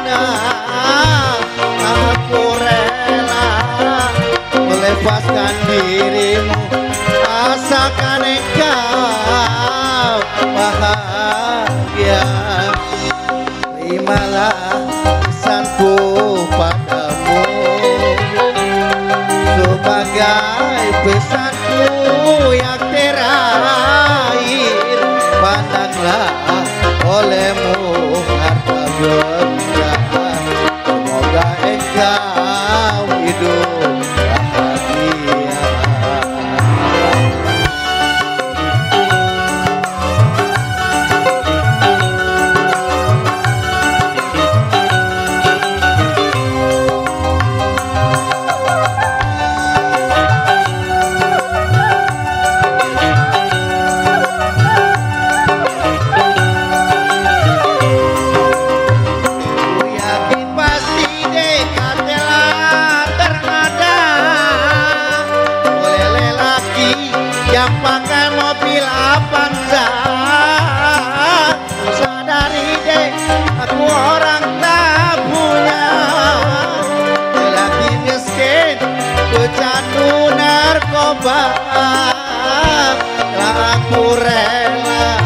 mana aku rela melepaskan dirimu, asalkan engkau bahagia. Terimalah pesanku padamu sebagai pesanku yang terakhir. Pandanglah olehmu harta benda, semoga engkau hidup bahagia. Yang pakai mobil Avanza, sadari deh aku orang tak punya, lagi miskin pecandu narkoba. Aku rela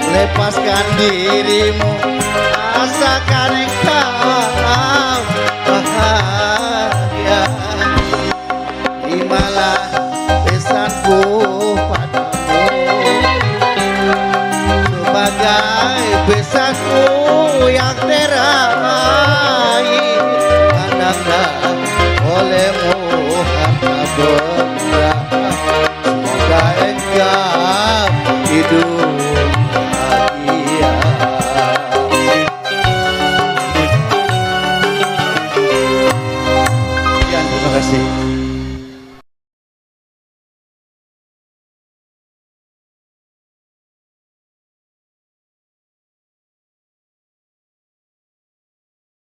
lepaskan dirimu, asalkan engkau bahagia. Terimalah pesanku padamu sebagai